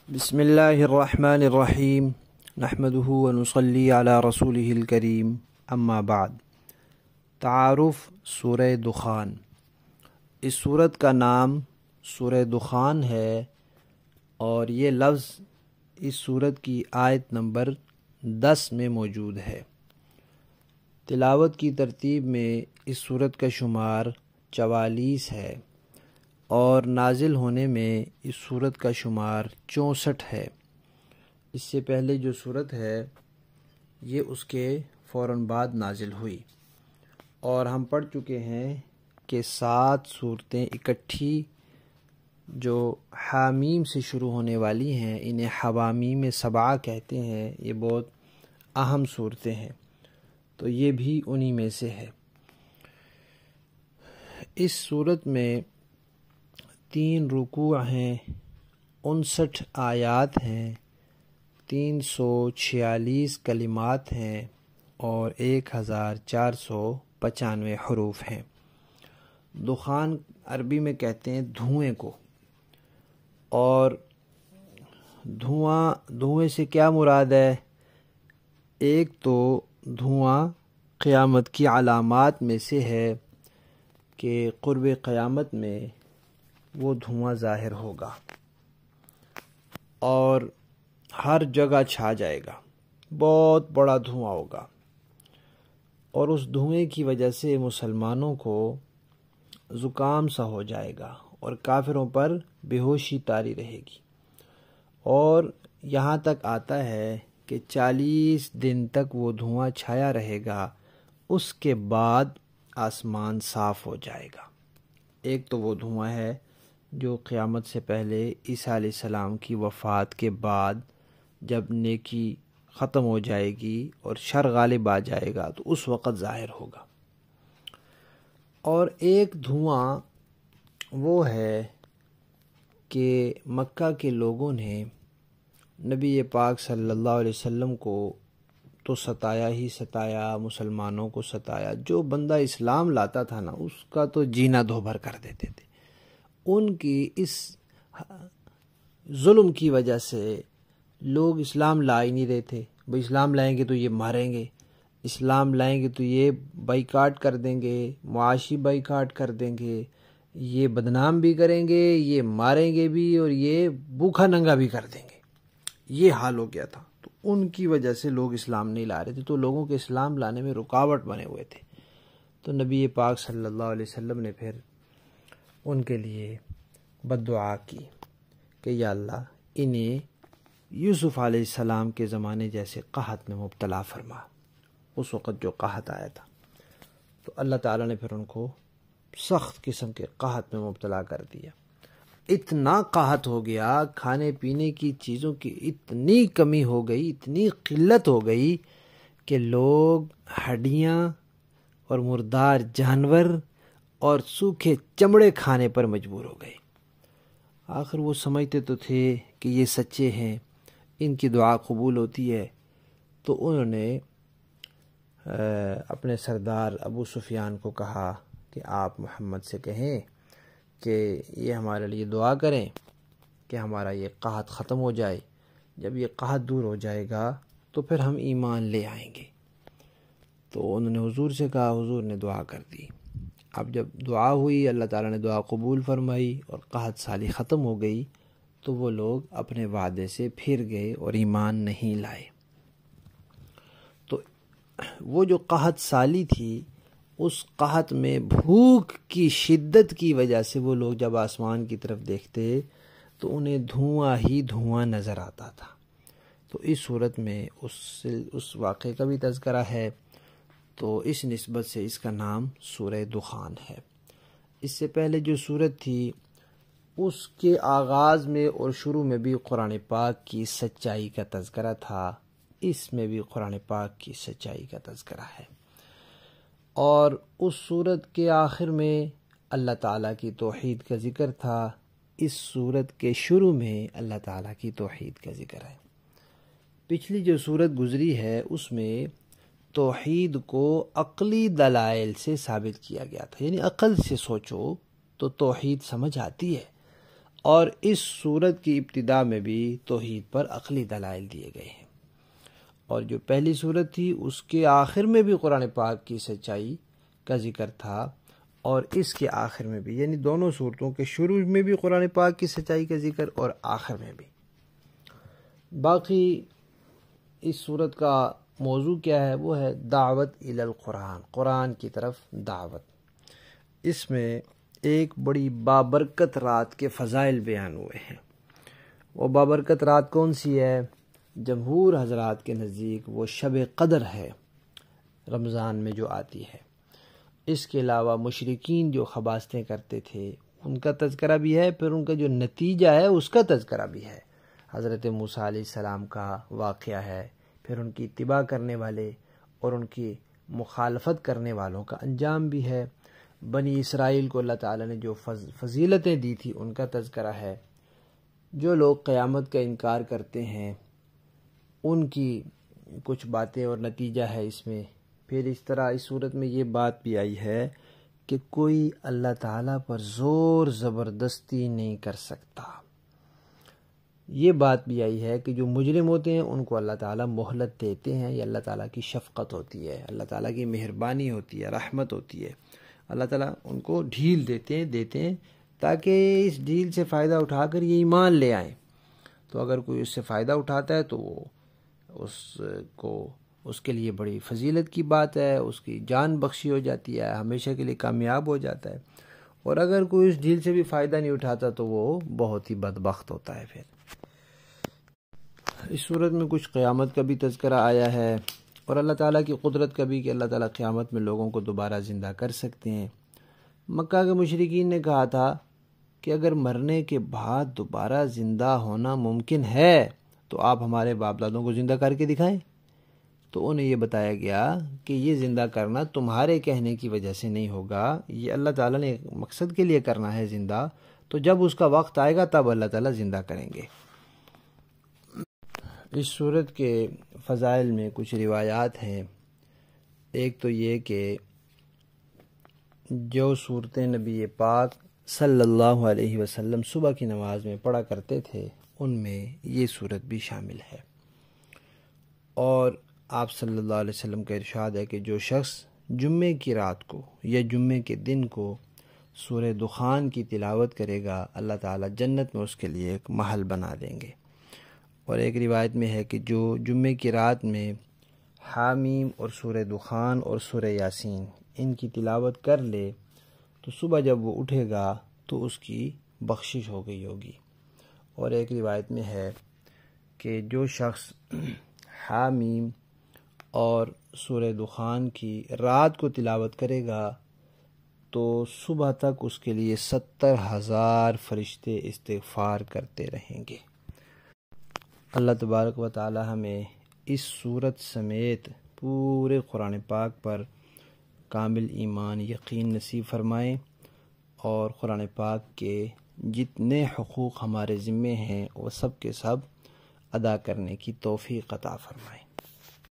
بسم اللہ الرحمن الرحیم نحمدہ ونصلی علی رسولہ الکریم اما بعد۔ تعارف سورہ دخان۔ اس سورت کا نام سورہ دخان ہے اور یہ لفظ اس سورت کی آیت نمبر 10 میں موجود ہے۔ تلاوت کی ترتیب میں اس سورت کا شمار 44 ہے اور نازل ہونے میں اس سورت کا شمار 64 ہے۔ اس سے پہلے جو سورت ہے یہ اس کے فوراً بعد نازل ہوئی، اور ہم پڑھ چکے ہیں کہ 7 صورتیں اکٹھی جو حامیم سے شروع ہونے والی ہیں، انہیں حوامیم سبعہ کہتے ہیں۔ یہ بہت اہم صورتیں ہیں، تو یہ بھی انہی میں سے ہے۔ اس صورت میں 3 رکوع ہیں، 59 آیات ہیں، 346 کلمات ہیں اور 1495 حروف ہیں۔ دخان عربی میں کہتے ہیں دھوئیں کو، اور دھوئیں سے کیا مراد ہے؟ ایک تو دھواں قیامت کی علامات میں سے ہے کہ قرب قیامت میں وہ دھواں ظاہر ہوگا اور ہر جگہ چھا جائے گا، بہت بڑا دھواں ہوگا، اور اس دھوئیں کی وجہ سے مسلمانوں کو زکام سا ہو جائے گا اور کافروں پر بے ہوشی طاری رہے گی، اور یہاں تک آتا ہے کہ 40 دن تک وہ دھواں چھایا رہے گا۔ اس کے بعد آسمان صاف ہو جائے گا۔ ایک تو وہ دھواں ہے جو قیامت سے پہلے عیسیٰ علیہ السلام کی وفات کے بعد جب نیکی ختم ہو جائے گی اور شر غالب آ جائے گا تو اس وقت ظاہر ہوگا۔ اور ایک دھواں وہ ہے کہ مکہ کے لوگوں نے نبی پاک صلی اللہ علیہ وسلم کو تو ستایا ہی ستایا، مسلمانوں کو ستایا۔ جو بندہ اسلام لاتا تھا نا، اس کا تو جینا دو بھر کر دیتے تھے۔ ان کی اس ظلم کی وجہ سے لوگ اسلام لا ہی نہیں رہے تھے۔ بھئی اسلام لائیں گے تو یہ ماریں گے، اسلام لائیں گے تو یہ بائیکاٹ کر دیں گے، معاشی بائیکاٹ کر دیں گے، یہ بدنام بھی کریں گے، یہ ماریں گے بھی، اور یہ بھوکا ننگا بھی کر دیں گے۔ یہ حال ہو گیا تھا، تو ان کی وجہ سے لوگ اسلام نہیں لا رہے تھے، تو لوگوں کے اسلام لانے میں رکاوٹ بنے ہوئے تھے۔ تو نبی پاک صلی اللہ علیہ وسلم نے پھر ان کے لیے بد دعا کی کہ یا اللہ انہیں یوسف علیہ السلام کے زمانے جیسے قحط میں مبتلا فرما۔ اس وقت جو قحط آیا تھا، تو اللہ تعالیٰ نے پھر ان کو سخت قسم کے قحط میں مبتلا کر دیا۔ اتنا قحط ہو گیا، کھانے پینے کی چیزوں کی اتنی کمی ہو گئی، اتنی قلت ہو گئی کہ لوگ ہڈیاں اور مردار جانور اور سوکھے چمڑے کھانے پر مجبور ہو گئے۔ آخر وہ سمجھتے تو تھے کہ یہ سچے ہیں، ان کی دعا قبول ہوتی ہے، تو انہوں نے اپنے سردار ابو سفیان کو کہا کہ آپ محمد سے کہیں کہ یہ ہمارے لیے دعا کریں کہ ہمارا یہ قحط ختم ہو جائے۔ جب یہ قحط دور ہو جائے گا تو پھر ہم ایمان لے آئیں گے۔ تو انہوں نے حضور سے کہا، حضور نے دعا کر دی۔ اب جب دعا ہوئی، اللہ تعالیٰ نے دعا قبول فرمائی اور قحط سالی ختم ہو گئی، تو وہ لوگ اپنے وعدے سے پھر گئے اور ایمان نہیں لائے۔ تو وہ جو قحط سالی تھی، اس قحط میں بھوک کی شدت کی وجہ سے وہ لوگ جب آسمان کی طرف دیکھتے تو انہیں دھواں ہی دھواں نظر آتا تھا۔ تو اس صورت میں اس واقعے کا بھی تذکرہ ہے، تو اس نسبت سے اس کا نام سورہ دخان ہے۔ اس سے پہلے جو سورت تھی، اس کے آغاز میں اور شروع میں بھی قرآن پاک کی سچائی کا تذکرہ تھا۔ اس میں بھی قرآن پاک کی سچائی کا تذکرہ ہے، اور اس سورت کے آخر میں اللہ تعالیٰ کی توحید کا ذکر تھا۔ اس سورت کے شروع میں اللہ تعالیٰ کی توحید کا ذکر ہے۔ پچھلی جو سورت گزری ہے اس میں توحید کو عقلی دلائل سے ثابت کیا گیا تھا، یعنی عقل سے سوچو تو توحید سمجھ آتی ہے، اور اس صورت کی ابتدا میں بھی توحید پر عقلی دلائل دیے گئے ہیں، اور جو پہلی صورت تھی اس کے آخر میں بھی قرآن پاک کی سچائی کا ذکر تھا، اور اس کے آخر میں بھی، یعنی دونوں صورتوں کے شروع میں بھی قرآن پاک کی سچائی کا ذکر اور آخر میں بھی۔ باقی اس صورت کا موضوع کیا ہے؟ وہ ہے دعوت الی القرآن، قرآن کی طرف دعوت۔ اس میں ایک بڑی بابرکت رات کے فضائل بیان ہوئے ہیں۔ وہ بابرکت رات کون سی ہے؟ جمہور حضرات کے نزدیک وہ شب قدر ہے، رمضان میں جو آتی ہے۔ اس کے علاوہ مشرکین جو خباثتیں کرتے تھے ان کا تذکرہ بھی ہے، پھر ان کا جو نتیجہ ہے اس کا تذکرہ بھی ہے۔ حضرت موسیٰ علیہ السلام کا واقعہ ہے، پھر ان کی اتباع کرنے والے اور ان کی مخالفت کرنے والوں کا انجام بھی ہے۔ بنی اسرائیل کو اللہ تعالیٰ نے جو فضیلتیں دی تھی ان کا تذکرہ ہے۔ جو لوگ قیامت کا انکار کرتے ہیں ان کی کچھ باتیں اور نتیجہ ہے اس میں۔ پھر اس طرح اس صورت میں یہ بات بھی آئی ہے کہ کوئی اللہ تعالیٰ پر زور زبردستی نہیں کر سکتا۔ یہ بات بھی آئی ہے کہ جو مجرم ہوتے ہیں ان کو اللہ تعالیٰ مہلت دیتے ہیں، یہ اللہ تعالیٰ کی شفقت ہوتی ہے، اللہ تعالیٰ کی مہربانی ہوتی ہے، رحمت ہوتی ہے۔ اللہ تعالیٰ ان کو ڈھیل دیتے ہیں تاکہ اس ڈھیل سے فائدہ اٹھا کر یہ ایمان لے آئیں۔ تو اگر کوئی اس سے فائدہ اٹھاتا ہے تو وہ اس کے لیے بڑی فضیلت کی بات ہے، اس کی جان بخشی ہو جاتی ہے، ہمیشہ کے لیے کامیاب ہو جاتا ہے۔ اور اگر کوئی اس ڈھیل سے بھی فائدہ نہیں اٹھاتا تو وہ بہت ہی بدبخت ہوتا ہے۔ پھر اس صورت میں کچھ قیامت کا بھی تذکرہ آیا ہے، اور اللہ تعالیٰ کی قدرت کا بھی کہ اللہ تعالیٰ قیامت میں لوگوں کو دوبارہ زندہ کر سکتے ہیں۔ مکہ کے مشرکین نے کہا تھا کہ اگر مرنے کے بعد دوبارہ زندہ ہونا ممکن ہے تو آپ ہمارے باپ دادوں کو زندہ کر کے دکھائیں۔ تو انہیں یہ بتایا گیا کہ یہ زندہ کرنا تمہارے کہنے کی وجہ سے نہیں ہوگا، یہ اللہ تعالیٰ نے ایک مقصد کے لیے کرنا ہے زندہ، تو جب اس کا وقت آئے گا تب اللہ تعالیٰ زندہ کریں گے۔ اس صورت کے فضائل میں کچھ روایات ہیں۔ ایک تو یہ کہ جو صورتیں نبی پاک صلی اللہ علیہ وسلم صبح کی نماز میں پڑھا کرتے تھے ان میں یہ صورت بھی شامل ہے، اور آپ صلی اللہ علیہ وسلم کا ارشاد ہے کہ جو شخص جمعے کی رات کو یا جمعے کے دن کو سورہ دخان کی تلاوت کرے گا اللہ تعالیٰ جنت میں اس کے لیے ایک محل بنا دیں گے۔ اور ایک روایت میں ہے کہ جو جمعے کی رات میں حامیم اور سورہ دخان اور سورہ یاسین ان کی تلاوت کر لے تو صبح جب وہ اٹھے گا تو اس کی بخشش ہو گئی ہوگی۔ اور ایک روایت میں ہے کہ جو شخص حامیم اور سورہ دخان کی رات کو تلاوت کرے گا تو صبح تک اس کے لیے 70,000 فرشتے استغفار کرتے رہیں گے۔ اللہ تبارک و تعالی ہمیں اس صورت سمیت پورے قرآن پاک پر کامل ایمان یقین نصیب فرمائیں، اور قرآن پاک کے جتنے حقوق ہمارے ذمے ہیں وہ سب کے سب ادا کرنے کی توفیق عطا فرمائیں۔